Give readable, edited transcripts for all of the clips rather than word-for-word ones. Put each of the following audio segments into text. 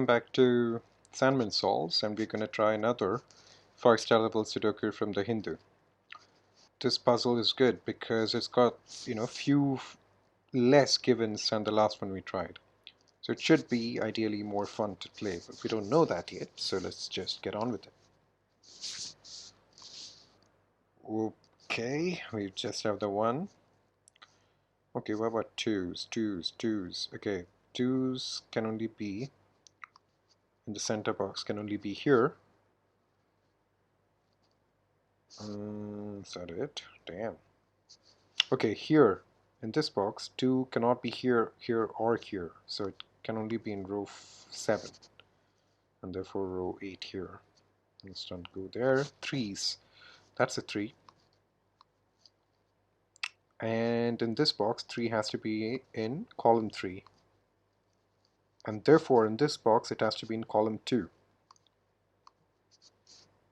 back to Sandman Solves, and we're going to try another 5-star level Sudoku from the Hindu. This puzzle is good because it's got, few less givens than the last one we tried. So it should be ideally more fun to play, but we don't know that yet, so let's just get on with it. Okay, we just have the one. Okay, what about twos? Twos. Okay, twos can only be in the center box, can only be here. Is that it? Damn. Okay, here in this box, 2 cannot be here, here, or here, so it can only be in row 7, and therefore row 8 here. Let's don't go there. 3s, that's a 3. And in this box, 3 has to be in column 3, and therefore in this box it has to be in column 2.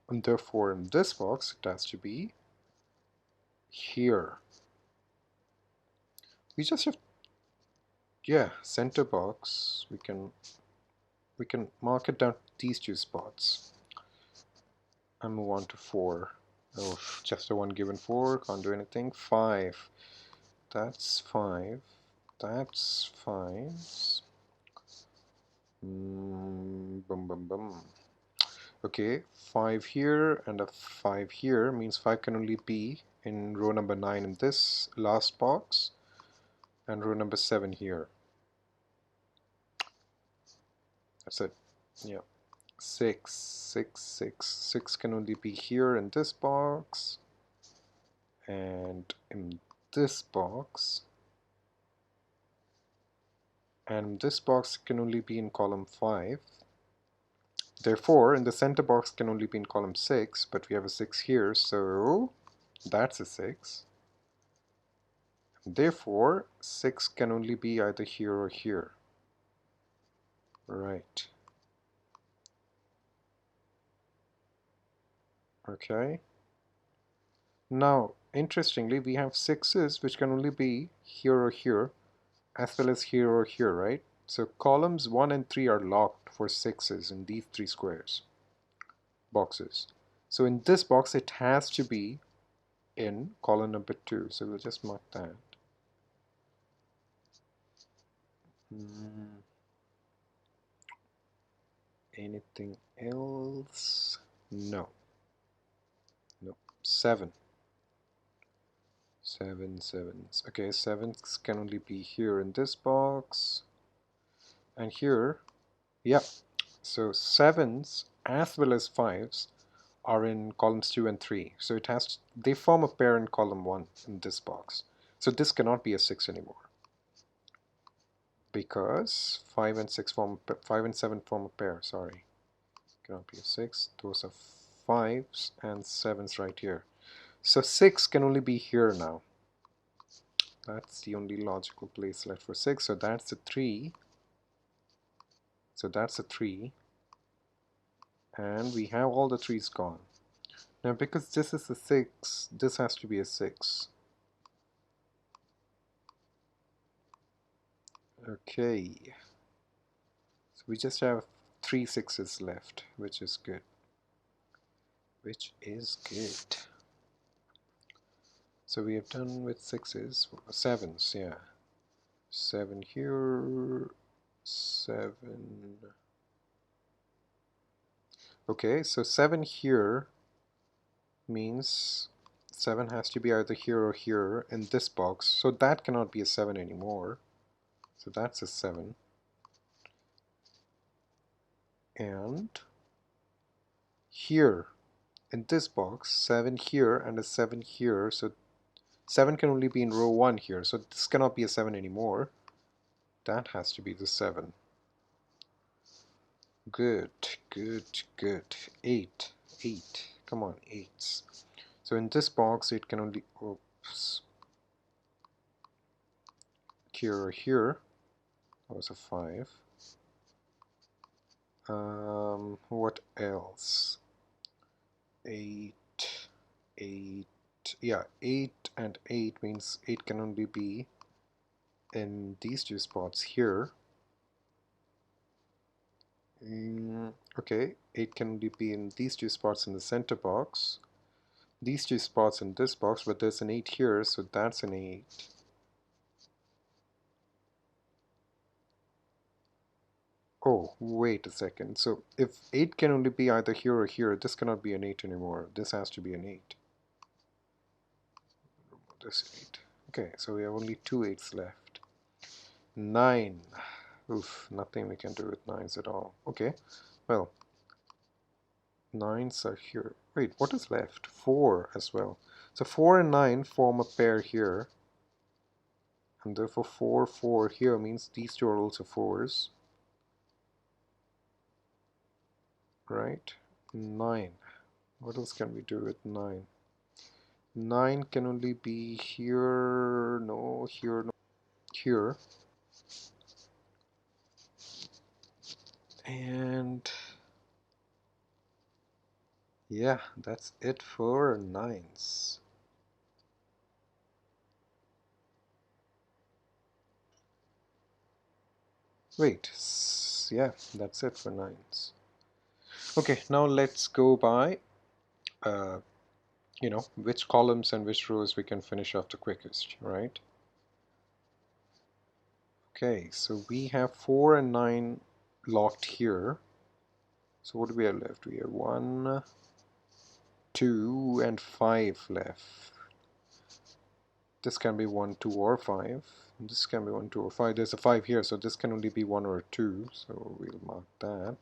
And therefore in this box it has to be here. We just have, yeah, center box, we can mark it down to these 2 spots and move on to 4. Oh, just a 1 given 4, can't do anything. 5, that's 5, that's 5. Boom, boom, boom. Okay, 5 here and a 5 here means 5 can only be in row number 9 in this last box, and row number 7 here. That's it. Yeah. 6 can only be here in this box and in this box, and this box can only be in column 5. Therefore in the center box can only be in column 6, but we have a 6 here, so that's a 6. Therefore 6 can only be either here or here. Right. Okay. Now interestingly we have 6's which can only be here or here, as well as here or here, right? So columns 1 and 3 are locked for 6's in these 3 squares boxes. So in this box it has to be in column number 2. So we'll just mark that. Anything else? No. Nope. 7. 7s. Okay, 7s can only be here in this box. And here, yeah. So 7s as well as 5s are in columns 2 and 3. So it has they form a pair in column 1 in this box. So this cannot be a 6 anymore, because 5 and 7 form a pair. Sorry, cannot be a 6. Those are 5s and 7s right here. So 6 can only be here now. That's the only logical place left for 6. So that's a 3. So that's a 3. And we have all the 3's gone. Now because this is a 6, this has to be a 6. Okay. So we just have 3 6's left, which is good. So we have done with 6's, 7's, yeah. 7 here, 7. Okay, so 7 here means 7 has to be either here or here in this box. So that cannot be a 7 anymore. So that's a 7. And here in this box, 7 here and a 7 here. So 7 can only be in row 1 here. So this cannot be a 7 anymore. That has to be the 7. Good. 8. Come on, 8s. So in this box it can only, oops, here or here. That was a 5. What else? 8. Yeah, 8 and 8 means 8 can only be in these 2 spots here. Okay, 8 can only be in these two spots in the center box. These two spots in this box, but there's an 8 here, so that's an 8. Oh, wait a second. So if 8 can only be either here or here, this cannot be an 8 anymore. This has to be an 8. This 8. Okay, so we have only two 8s left. 9. Oof, nothing we can do with 9s at all. Okay, well, 9s are here. Wait, what is left? 4 as well. So 4 and 9 form a pair here. And therefore 4, 4 here means these two are also 4s. Right? 9. What else can we do with 9? 9 can only be here, no, here, no, here. And yeah, that's it for 9s. Wait, yeah, that's it for 9s. Okay, now let's go by, uh, which columns and which rows we can finish off the quickest, right? Okay, so we have 4 and 9 locked here. So what do we have left? We have 1, 2, and 5 left. This can be 1, 2, or 5. This can be 1, 2, or 5. There's a 5 here, so this can only be 1 or 2. So we'll mark that.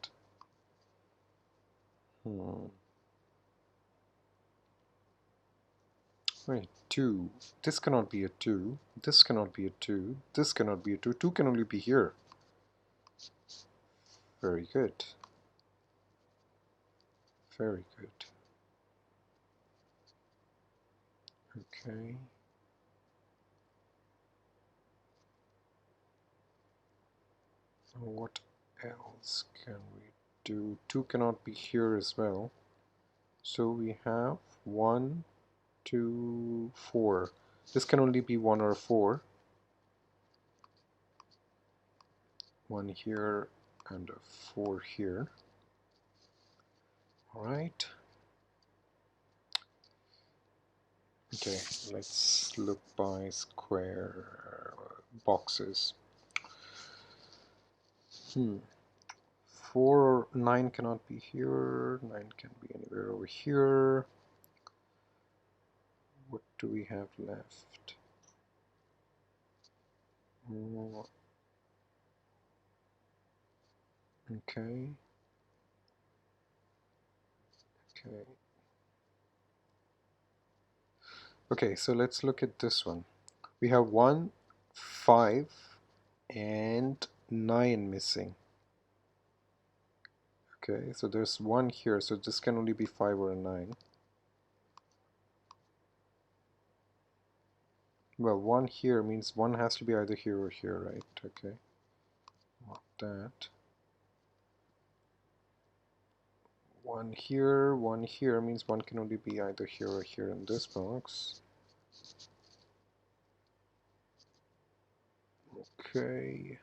Wait, 2. This cannot be a 2. This cannot be a 2. This cannot be a 2. 2 can only be here. Very good. Very good. Okay. What else can we do? 2 cannot be here as well. So we have 1, 2, 4. This can only be 1 or 4. 1 here and a 4 here. Alright. Okay, let's look by square boxes. 4, 9 cannot be here. 9 can be anywhere over here. What do we have left? Okay. Okay. Okay, so let's look at this one. We have 1, 5, and 9 missing. Okay, so there's 1 here, so this can only be 5 or a 9. Well, 1 here means 1 has to be either here or here, right? Okay, mark that. 1 here means 1 can only be either here or here in this box. Okay.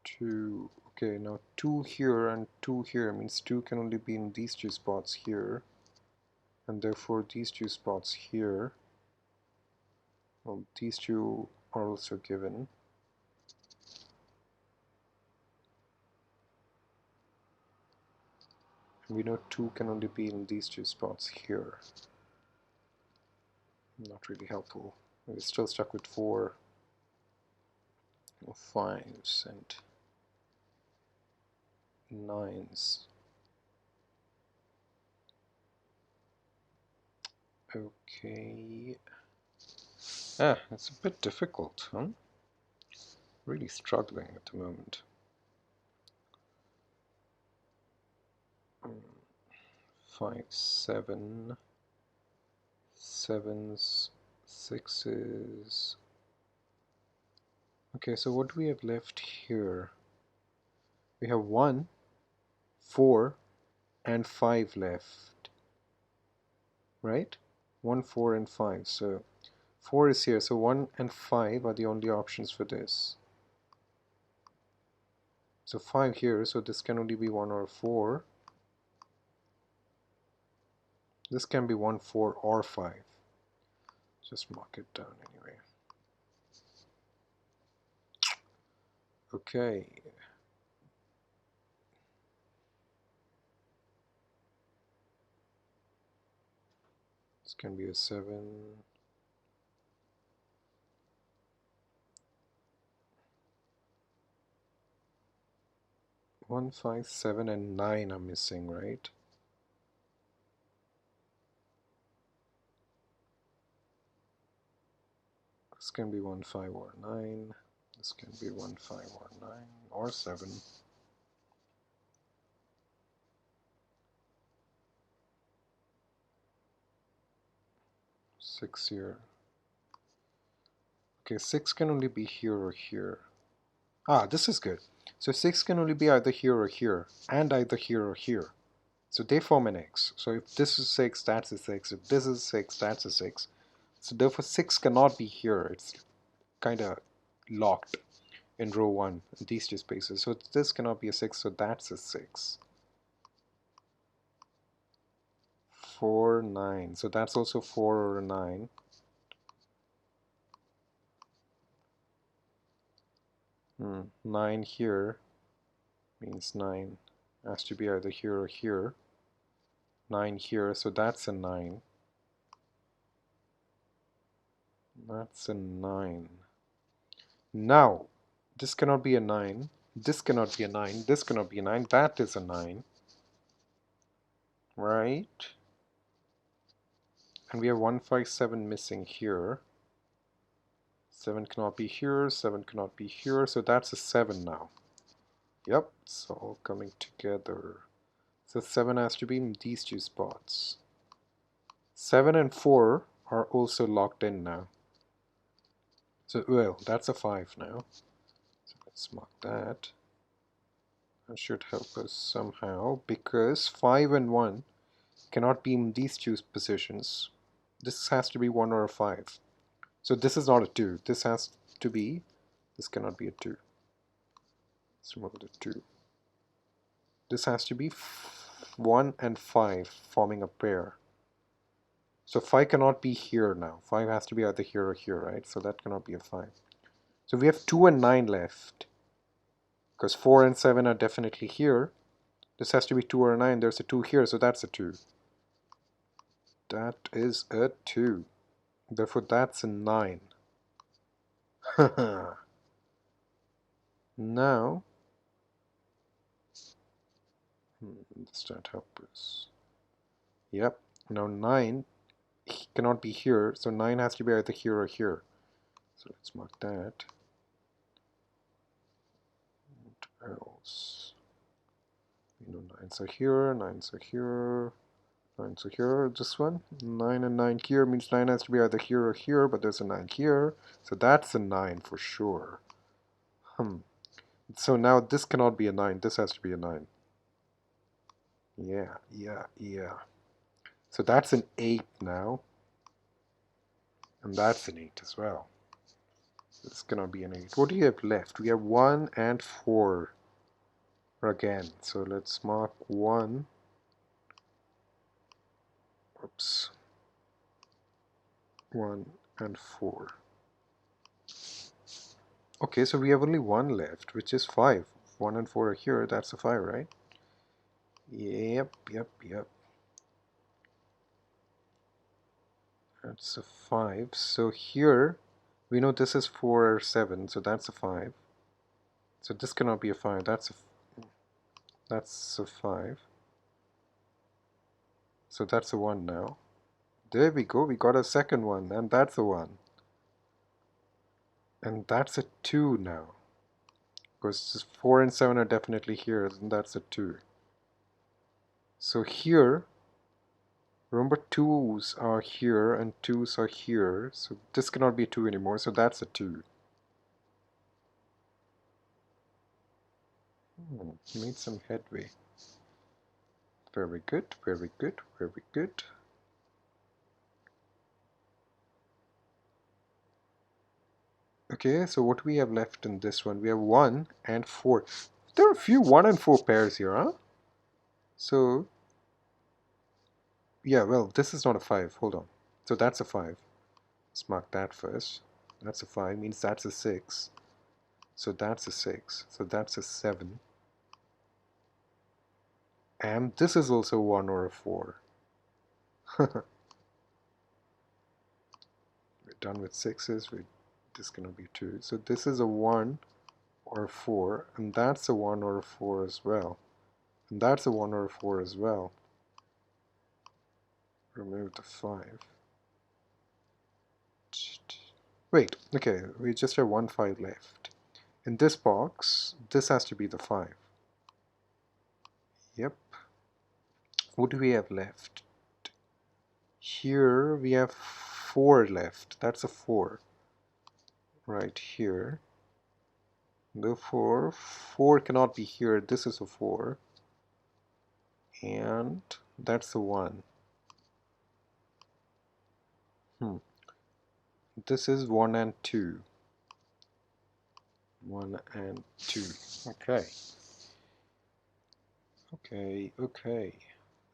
2. Okay, now 2 here and 2 here means 2 can only be in these two spots here. And therefore these two spots here. Well, these two are also given. And we know 2 can only be in these two spots here. Not really helpful. We're still stuck with 4, 5s, and 9s. Okay. It's a bit difficult, huh? Really struggling at the moment. 5, 7, 7s, 6s. Okay, so what do we have left here? We have 1, 4, and 5 left, right? 1, 4, and 5. So 4 is here, so 1 and 5 are the only options for this. So 5 here, so this can only be 1 or 4. This can be 1, 4, or 5. Just mark it down anyway. Okay. This can be a 7. 1, 5, 7, and 9 are missing, right? This can be 1, 5, or 9. This can be 1, 5, or 9, or 7. 6 here. Okay, 6 can only be here or here. Ah, this is good. So 6 can only be either here or here, and either here or here. So they form an X. So if this is 6, that's a 6. If this is 6, that's a 6. So therefore 6 cannot be here. It's kind of locked in row 1, in these two spaces. So this cannot be a 6, so that's a 6. 4, 9. So that's also 4 or a 9. Hmm. 9 here means 9 has to be either here or here. 9 here, so that's a 9. That's a 9. Now, this cannot be a 9. This cannot be a 9. This cannot be a 9. That is a 9. Right? And we have 1, 5, 7 missing here. 7 cannot be here. 7 cannot be here. So that's a 7 now. Yep, it's all coming together. So 7 has to be in these two spots. 7 and 4 are also locked in now. So, well, that's a 5 now. So let's mark that. That should help us somehow, because 5 and 1 cannot be in these two positions. This has to be 1 or a 5. So this is not a 2. This has to be, this cannot be a 2. Let's remove the 2. This has to be 1 and 5 forming a pair. So 5 cannot be here now. 5 has to be either here or here, right? So that cannot be a 5. So we have 2 and 9 left. Because 4 and 7 are definitely here. This has to be 2 or a 9. There's a 2 here, so that's a 2. That is a 2. Therefore, that's a 9. Now, this don't help us. Yep. Now 9 cannot be here, so 9 has to be either here or here. So let's mark that. What else? We know 9s are here, 9s are here, 9s are here. This one, 9 and 9 here means 9 has to be either here or here, but there's a 9 here, so that's a 9 for sure. So now this cannot be a 9, this has to be a 9. Yeah. So that's an 8 now. And that's an 8 as well. This cannot be an 8. What do you have left? We have 1 and 4 again. So let's mark 1. Oops. 1 and 4. Okay, so we have only 1 left, which is 5. 1 and 4 are here, that's a 5, right? Yep. That's a 5. So here, we know this is 4 or 7, so that's a 5. So this cannot be a 5, that's a 5. So that's a 1 now. There we go, we got a second one, and that's a 1. And that's a 2 now. Because 4 and 7 are definitely here, and that's a 2. So here, remember 2's are here and 2's are here, so this cannot be a 2 anymore, so that's a 2. Made some headway. Very good. Okay, so what we have left in this one? We have 1 and 4. There are a few 1 and 4 pairs here, huh? So, yeah, well, this is not a 5. Hold on. So that's a 5. Let's mark that first. That's a 5, means that's a 6. So that's a 6. So that's a 7. And this is also 1 or a 4. We're done with 6s. This can be 2. So this is a 1 or a 4. And that's a 1 or a 4 as well. And that's a 1 or a 4 as well. Remove the 5. Wait, okay, we just have 1 5 left. In this box, this has to be the 5. Yep. What do we have left? Here we have 4 left. That's a 4. Right here. Therefore, 4 cannot be here. This is a 4. And that's a 1. This is 1 and 2. 1 and 2. Okay. Okay.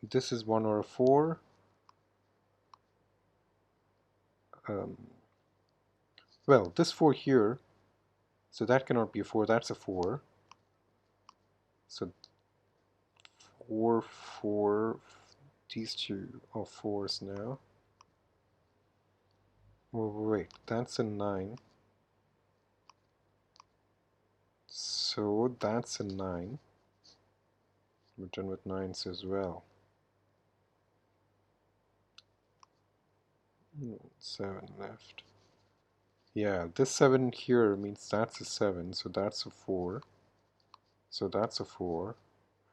This is 1 or a 4. Well, this 4 here, so that cannot be a 4, that's a 4. So 4, 4, these two are 4s now. Oh, wait, that's a 9. So that's a 9. We're done with 9s as well. 7 left. Yeah, this 7 here means that's a 7, so that's a 4. So that's a 4,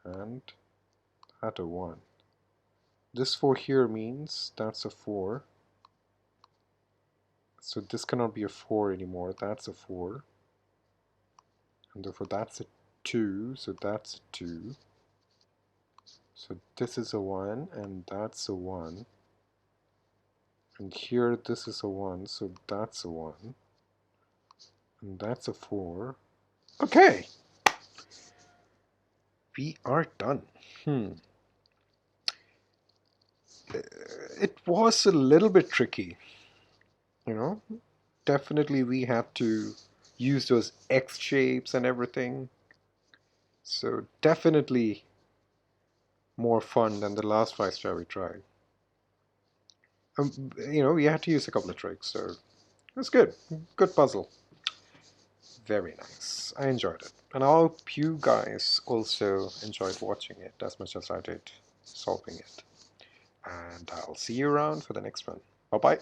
and that a 1. This 4 here means that's a 4. So this cannot be a 4 anymore, that's a 4. And therefore that's a 2, so that's a 2. So this is a 1, and that's a 1. And here this is a 1, so that's a 1. And that's a 4. Okay! We are done. It was a little bit tricky, you know? Definitely we had to use those X shapes and everything. So definitely more fun than the last 5-star we tried. We had to use a couple of tricks, so it was good. Good puzzle. Very nice. I enjoyed it. And I hope you guys also enjoyed watching it as much as I did solving it. And I'll see you around for the next one. Bye-bye.